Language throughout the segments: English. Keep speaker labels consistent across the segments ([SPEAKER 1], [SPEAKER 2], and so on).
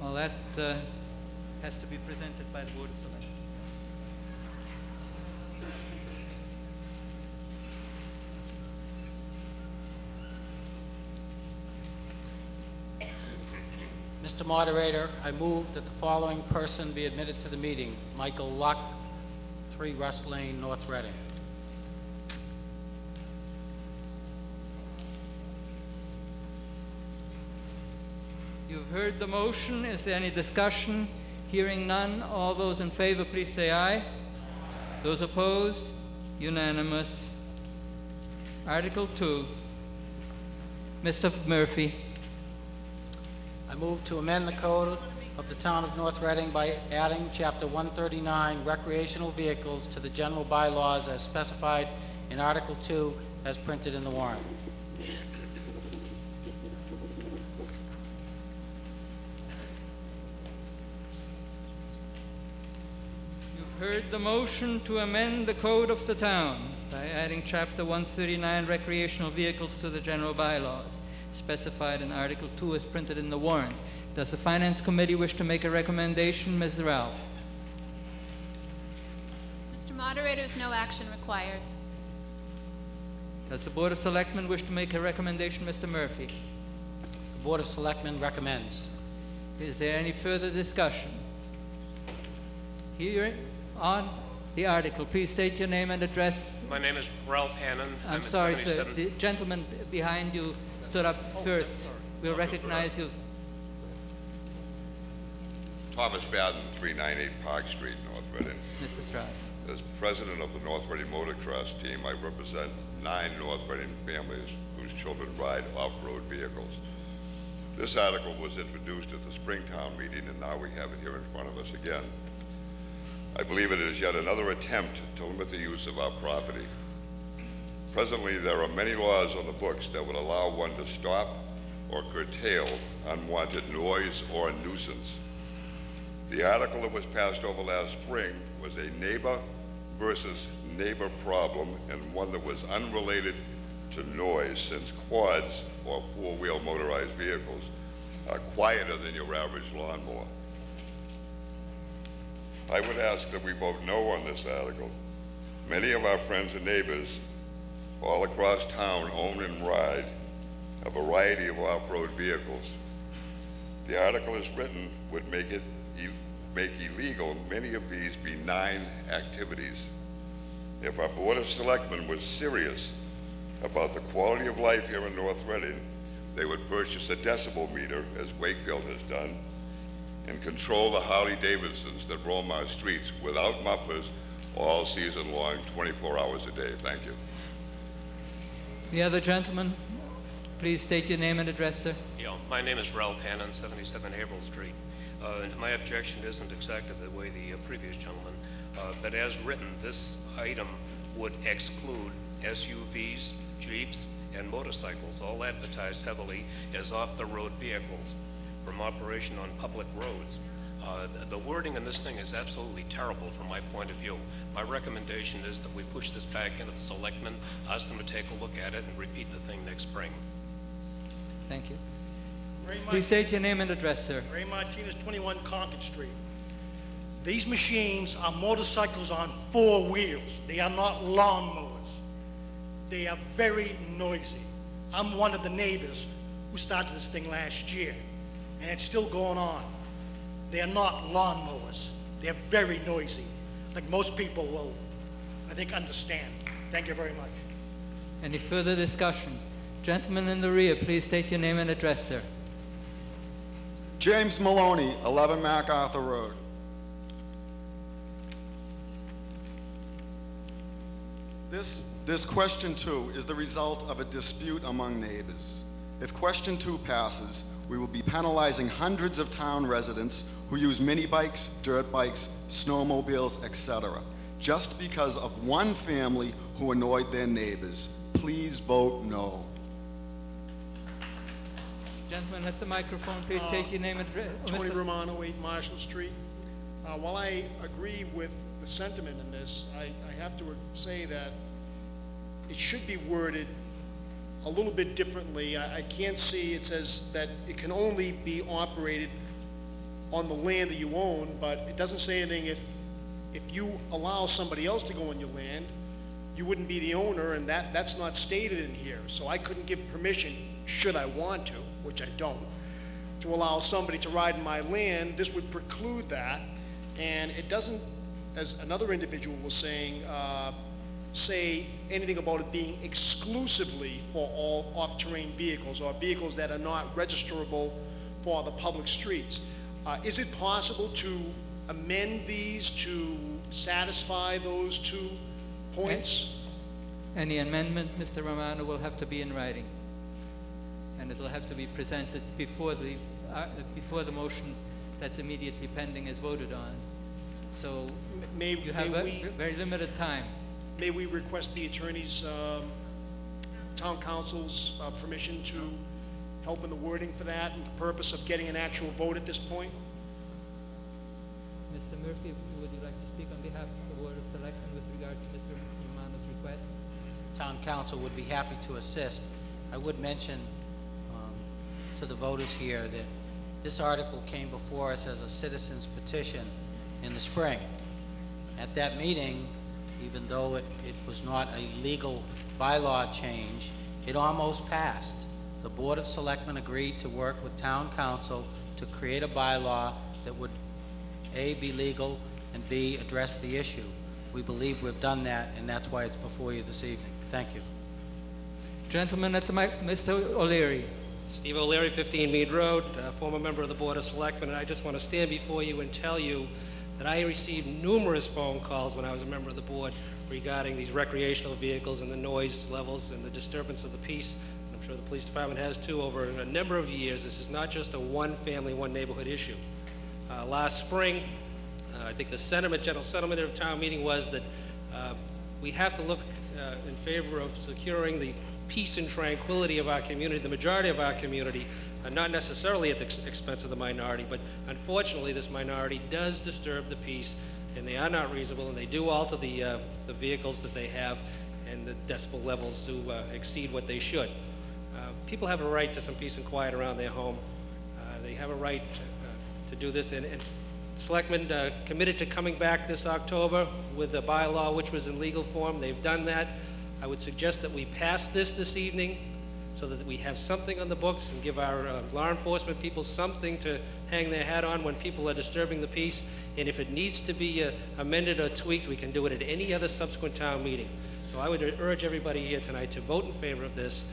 [SPEAKER 1] Well, that has to be presented by the Board of Selectmen.
[SPEAKER 2] Mr. Moderator, I move that the following person be admitted to the meeting. Michael Luck, 3 Russ Lane, North Reading.
[SPEAKER 1] You've heard the motion. Is there any discussion? Hearing none, all those in favor, please say aye. Those opposed? Unanimous. Article 2. Mr. Murphy.
[SPEAKER 2] I move to amend the code of the town of North Reading by adding Chapter 139, recreational vehicles, to the general bylaws as specified in Article 2 as printed in the warrant.
[SPEAKER 1] Heard the motion to amend the code of the town by adding Chapter 139 recreational vehicles to the general bylaws specified in Article 2 as printed in the warrant. Does the Finance Committee wish to make a recommendation? Ms. Ralph.
[SPEAKER 3] Mr. Moderator, no action required.
[SPEAKER 1] Does the Board of Selectmen wish to make a recommendation? Mr. Murphy.
[SPEAKER 2] The Board of Selectmen recommends.
[SPEAKER 1] Is there any further discussion? Hearing on the article, please state your name and address.
[SPEAKER 4] My name is Ralph Hannon.
[SPEAKER 1] I'm sorry, sir. The gentleman behind you stood up first. We'll recognize you.
[SPEAKER 5] Thomas Baden, 398 Park Street, North Reading.
[SPEAKER 1] Mr. Strauss.
[SPEAKER 5] As president of the North Reading Motocross team, I represent 9 North Reading families whose children ride off-road vehicles. This article was introduced at the Springtown meeting, and now we have it here in front of us again. I believe it is yet another attempt to limit the use of our property. Presently, there are many laws on the books that would allow one to stop or curtail unwanted noise or nuisance. The article that was passed over last spring was a neighbor versus neighbor problem, and one that was unrelated to noise, since quads or 4-wheel motorized vehicles are quieter than your average lawnmower. I would ask that we vote no on this article. Many of our friends and neighbors all across town own and ride a variety of off-road vehicles. The article as written would make illegal many of these benign activities. If our Board of Selectmen was serious about the quality of life here in North Reading, they would purchase a decibel meter, as Wakefield has done, and control the Harley-Davidsons that roam our streets without mufflers all season long, 24 hours a day. Thank you.
[SPEAKER 1] The other gentleman, please state your name and address, sir.
[SPEAKER 4] Yeah, my name is Ralph Hannon, 77 Haverhill Street. And my objection isn't exactly the way the previous gentleman, but as written, this item would exclude SUVs, Jeeps, and motorcycles, all advertised heavily as off-the-road vehicles, from operation on public roads. The wording in this thing is absolutely terrible from my point of view. My recommendation is that we push this back into the selectmen, ask them to take a look at it, and repeat the thing next spring.
[SPEAKER 1] Thank you. Please state your name and address, sir.
[SPEAKER 6] Ray Martinez, 21 Concord Street. These machines are motorcycles on 4 wheels. They are not lawnmowers. They are very noisy. I'm one of the neighbors who started this thing last year, and it's still going on. They are not lawnmowers. They're very noisy, like most people will, I think, understand. Thank you very much.
[SPEAKER 1] Any further discussion? Gentleman in the rear, please state your name and address, sir.
[SPEAKER 7] James Maloney, 11 MacArthur Road. This question 2 is the result of a dispute among neighbors. If question 2 passes, we will be penalizing hundreds of town residents who use mini bikes, dirt bikes, snowmobiles, etc., just because of one family who annoyed their neighbors. Please vote no.
[SPEAKER 1] Gentleman at the microphone, please state your name and address.
[SPEAKER 6] Tony Romano, 8 Marshall Street. While I agree with the sentiment in this, I have to say that it should be worded a little bit differently. I can't see, it says that it can only be operated on the land that you own, but it doesn't say anything if you allow somebody else to go on your land, you wouldn't be the owner, and that's not stated in here. So I couldn't give permission, should I want to, which I don't, to allow somebody to ride in my land. This would preclude that, and it doesn't, as another individual was saying, say anything about it being exclusively for all off-terrain vehicles or vehicles that are not registerable for the public streets. Is it possible to amend these to satisfy those 2 points?
[SPEAKER 1] Any amendment, Mr. Romano, will have to be in writing, and it will have to be presented before the motion that's immediately pending is voted on. So you have very limited time.
[SPEAKER 6] May we request the attorney's, town council's permission to help in the wording for that, and the purpose of getting an actual vote at this point?
[SPEAKER 1] Mr. Murphy, would you like to speak on behalf of the Board of Selectmen with regard to Mr. Romano's request?
[SPEAKER 2] Town council would be happy to assist. I would mention to the voters here that this article came before us as a citizen's petition in the spring. At that meeting, even though it was not a legal bylaw change, it almost passed. The Board of Selectmen agreed to work with town council to create a bylaw that would A, be legal, and B, address the issue. We believe we've done that, and that's why it's before you this evening. Thank you.
[SPEAKER 1] Gentleman at the mic, Mr. O'Leary.
[SPEAKER 8] Steve O'Leary, 15 Mead Road, former member of the Board of Selectmen, and I just want to stand before you and tell you that I received numerous phone calls when I was a member of the board regarding these recreational vehicles and the noise levels and the disturbance of the peace. And I'm sure the police department has too over a number of years. This is not just a one family, one neighborhood issue. Last spring, I think the general sentiment of town meeting was that we have to look in favor of securing the peace and tranquility of our community, the majority of our community, not necessarily at the expense of the minority, but unfortunately this minority does disturb the peace, and they are not reasonable, and they do alter the vehicles that they have, and the decibel levels do exceed what they should. People have a right to some peace and quiet around their home. They have a right to do this, and Selectmen committed to coming back this October with a bylaw which was in legal form. They've done that. I would suggest that we pass this evening so that we have something on the books and give our law enforcement people something to hang their hat on when people are disturbing the peace. And if it needs to be amended or tweaked, we can do it at any other subsequent town meeting. So I would urge everybody here tonight to vote in favor of this,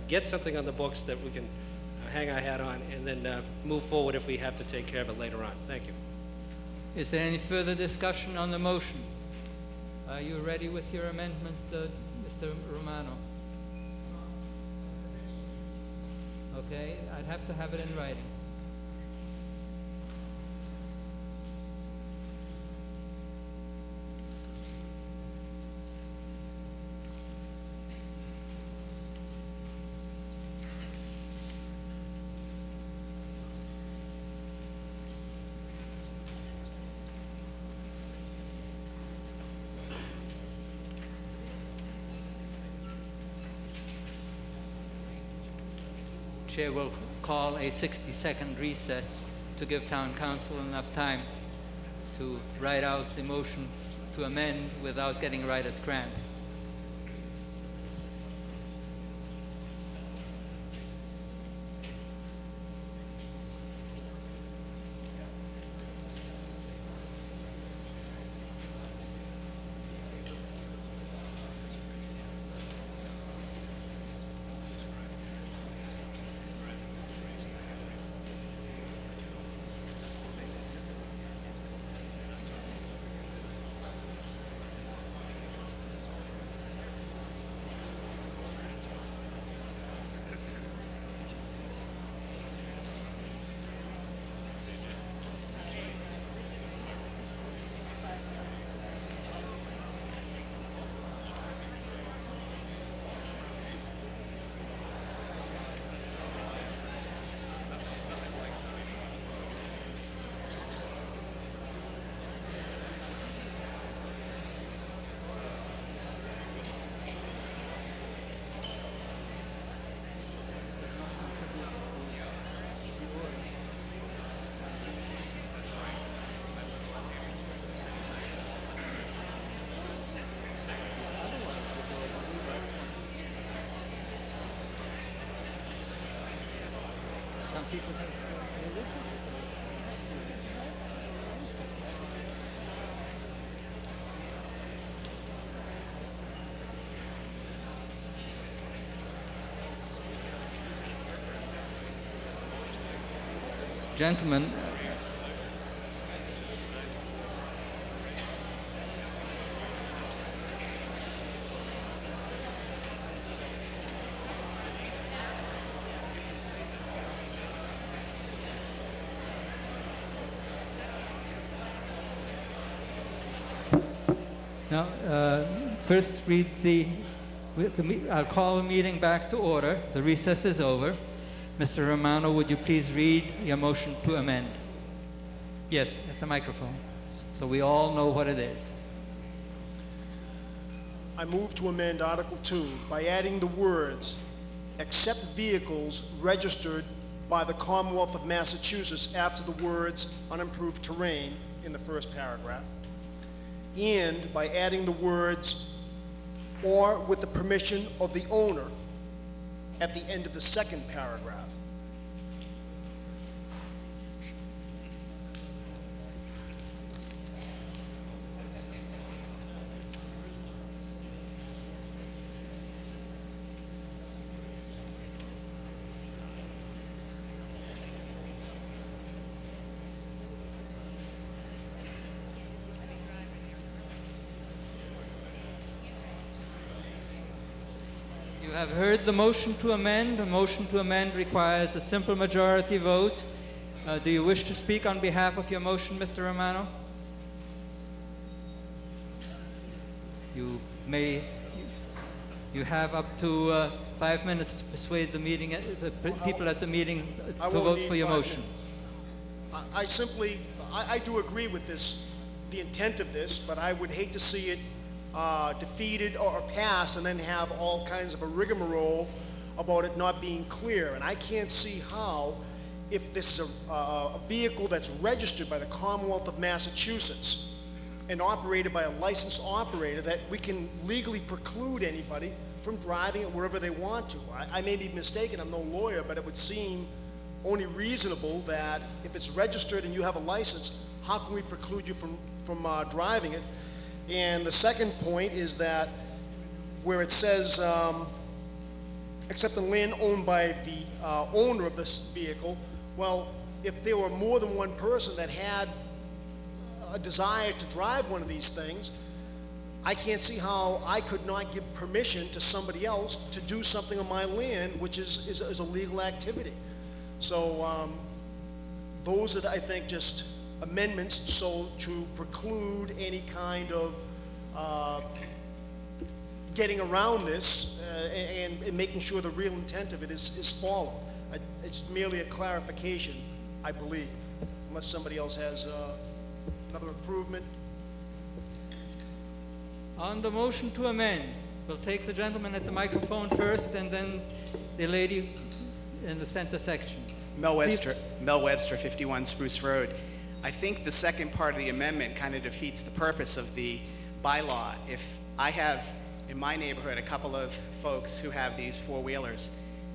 [SPEAKER 8] get something on the books that we can hang our hat on, and then move forward if we have to take care of it later on. Thank you.
[SPEAKER 1] Is there any further discussion on the motion? Are you ready with your amendment, Mr. Romano? Okay, I'd have to have it in writing. Chair will call a 60-second recess to give town council enough time to write out the motion to amend without getting writer's cramp. Gentlemen, now, first read I'll call the meeting back to order. The recess is over. Mr. Romano, would you please read your motion to amend? Yes, at the microphone, so we all know what it is.
[SPEAKER 9] I move to amend Article 2 by adding the words, "except vehicles registered by the Commonwealth of Massachusetts" after the words "unimproved terrain" in the first paragraph, and by adding the words "or with the permission of the owner" at the end of the second paragraph.
[SPEAKER 1] You have heard the motion to amend. A motion to amend requires a simple majority vote. Do you wish to speak on behalf of your motion, Mr. Romano? You may. You have up to 5 minutes to persuade the meeting, the people at the meeting to vote for your motion.
[SPEAKER 9] I do agree with this, the intent of this, but I would hate to see it defeated or passed and then have all kinds of a rigmarole about it not being clear. And I can't see how, if this is a vehicle that's registered by the Commonwealth of Massachusetts and operated by a licensed operator, that we can legally preclude anybody from driving it wherever they want to. I may be mistaken, I'm no lawyer, but it would seem only reasonable that if it's registered and you have a license, how can we preclude you from driving it? And the second point is that where it says, except the land owned by the owner of this vehicle, well, if there were more than one person that had a desire to drive one of these things, I can't see how I could not give permission to somebody else to do something on my land, which is a legal activity. So those are, I think, just amendments so to preclude any kind of getting around this and making sure the real intent of it is followed. It's merely a clarification, I believe, unless somebody else has another improvement.
[SPEAKER 1] On the motion to amend, we'll take the gentleman at the microphone first and then the lady in the center section.
[SPEAKER 10] Mel Webster, 51 Spruce Road. I think the second part of the amendment kind of defeats the purpose of the bylaw. If I have in my neighborhood a couple of folks who have these four-wheelers,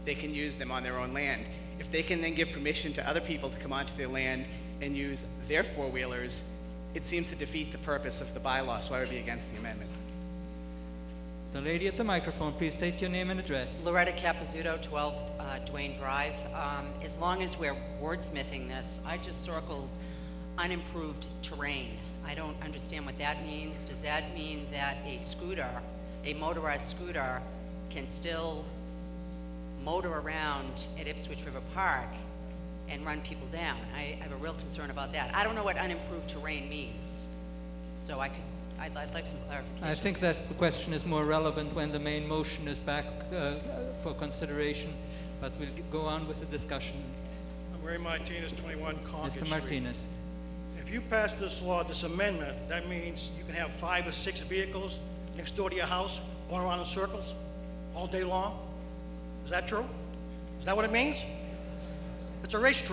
[SPEAKER 10] they can use them on their own land. If they can then give permission to other people to come onto their land and use their four-wheelers, it seems to defeat the purpose of the bylaw, so I would be against the amendment.
[SPEAKER 1] The lady at the microphone, please state your name and address.
[SPEAKER 11] Loretta Capizzuto, 12 Duane Drive. As long as we're wordsmithing this, I just circled unimproved terrain. I don't understand what that means. Does that mean that a scooter, a motorized scooter, can still motor around at Ipswich River Park and run people down? I have a real concern about that. I don't know what unimproved terrain means, so I'd like some clarification.
[SPEAKER 1] I think that the question is more relevant when the main motion is back for consideration, but we'll go on with the discussion.
[SPEAKER 6] I'm Ray Martinez, 21 Concord Street.
[SPEAKER 1] Mr. Martinez.
[SPEAKER 6] If you pass this law, this amendment, that means you can have 5 or 6 vehicles next door to your house going around in circles all day long? Is that true? Is that what it means? It's a racetrack.